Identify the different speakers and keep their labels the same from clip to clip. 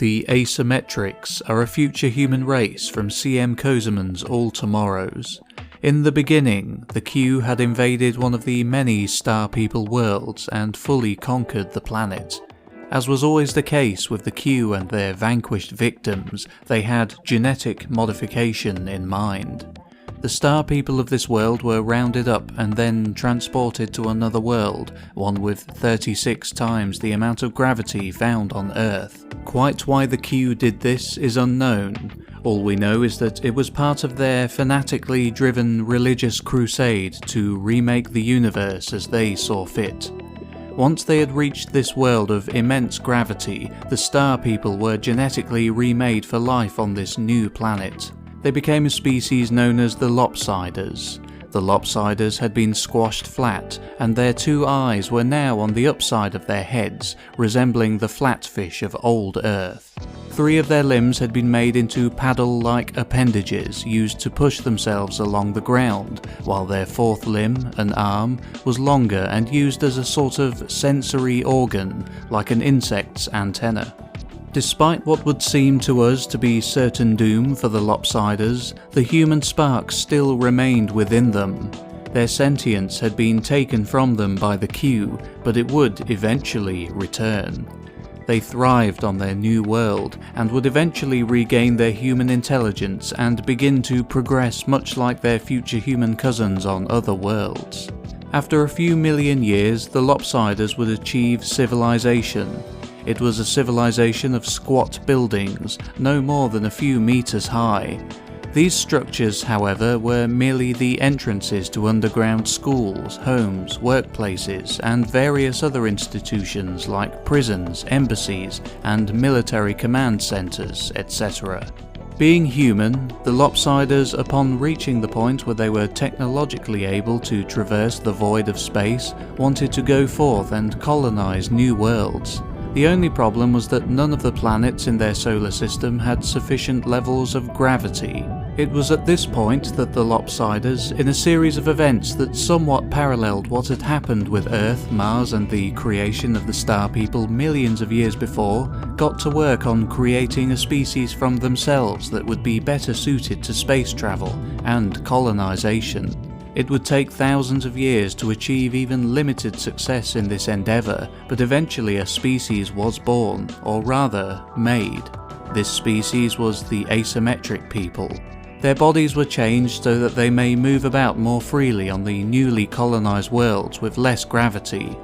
Speaker 1: The Asymmetrics are a future human race from Kosemen's All Tomorrows. In the beginning, the Q had invaded one of the many Star People worlds and fully conquered the planet. As was always the case with the Q and their vanquished victims, they had genetic modification in mind. The Star People of this world were rounded up and then transported to another world, one with 36 times the amount of gravity found on Earth. Quite why the Q did this is unknown. All we know is that it was part of their fanatically driven religious crusade to remake the universe as they saw fit. Once they had reached this world of immense gravity, the Star People were genetically remade for life on this new planet. They became a species known as the Lopsiders. The Lopsiders had been squashed flat, and their two eyes were now on the upside of their heads, resembling the flatfish of old Earth. 3 of their limbs had been made into paddle-like appendages used to push themselves along the ground, while their 4th limb, an arm, was longer and used as a sort of sensory organ, like an insect's antenna. Despite what would seem to us to be certain doom for the Lopsiders, the human spark still remained within them. Their sentience had been taken from them by the Q, but it would eventually return. They thrived on their new world, and would eventually regain their human intelligence and begin to progress much like their future human cousins on other worlds. After a few million years, the Lopsiders would achieve civilization. It was a civilization of squat buildings, no more than a few meters high. These structures, however, were merely the entrances to underground schools, homes, workplaces, and various other institutions like prisons, embassies, and military command centers, etc. Being human, the Lopsiders, upon reaching the point where they were technologically able to traverse the void of space, wanted to go forth and colonize new worlds. The only problem was that none of the planets in their solar system had sufficient levels of gravity. It was at this point that the Lopsiders, in a series of events that somewhat paralleled what had happened with Earth, Mars, and the creation of the Star People millions of years before, got to work on creating a species from themselves that would be better suited to space travel and colonization. It would take thousands of years to achieve even limited success in this endeavour, but eventually a species was born, or rather, made. This species was the Asymmetric People. Their bodies were changed so that they may move about more freely on the newly colonised worlds with less gravity.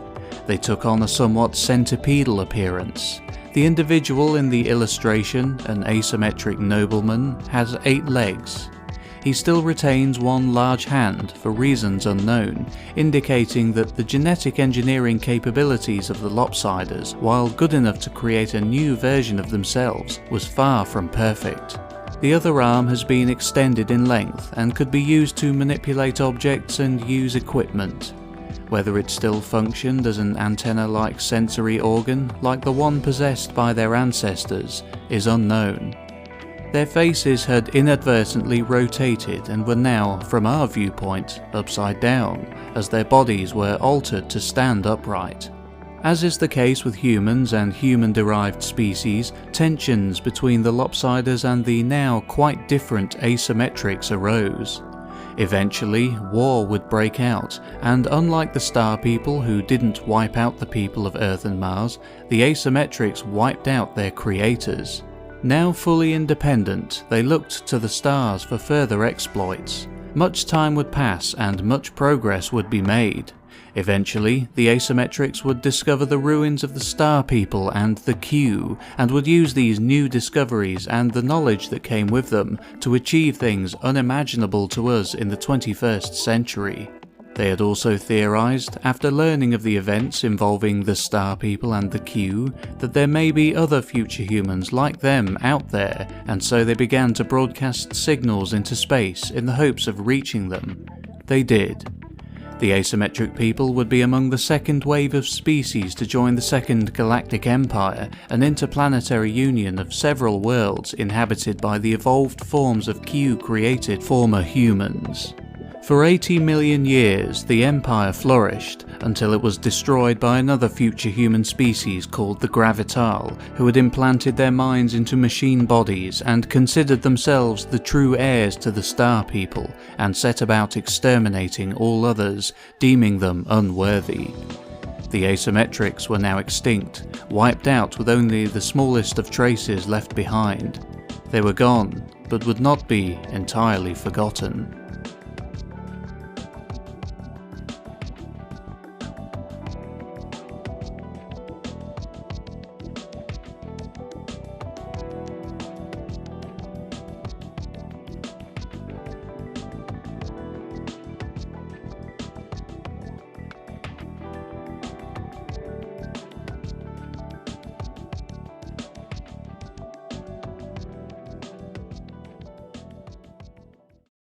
Speaker 1: They took on a somewhat centipedal appearance. The individual in the illustration, an asymmetric nobleman, has 8 legs. He still retains 1 large hand for reasons unknown, indicating that the genetic engineering capabilities of the Lopsiders, while good enough to create a new version of themselves, was far from perfect. The other arm has been extended in length and could be used to manipulate objects and use equipment. Whether it still functioned as an antenna-like sensory organ, like the one possessed by their ancestors, is unknown. Their faces had inadvertently rotated and were now, from our viewpoint, upside down, as their bodies were altered to stand upright. As is the case with humans and human-derived species, tensions between the Lopsiders and the now quite different Asymmetrics arose. Eventually, war would break out, and unlike the Star People who didn't wipe out the people of Earth and Mars, the Asymmetrics wiped out their creators. Now fully independent, they looked to the stars for further exploits. Much time would pass and much progress would be made. Eventually, the Asymmetrics would discover the ruins of the Star People and the Q, and would use these new discoveries and the knowledge that came with them to achieve things unimaginable to us in the 21st century. They had also theorized, after learning of the events involving the Star People and the Q, that there may be other future humans like them out there, and so they began to broadcast signals into space in the hopes of reaching them. They did. The Asymmetric People would be among the second wave of species to join the Second Galactic Empire, an interplanetary union of several worlds inhabited by the evolved forms of Q-created former humans. For 80 million years, the Empire flourished until it was destroyed by another future human species called the Gravital, who had implanted their minds into machine bodies and considered themselves the true heirs to the Star People, and set about exterminating all others, deeming them unworthy. The Asymmetrics were now extinct, wiped out with only the smallest of traces left behind. They were gone, but would not be entirely forgotten.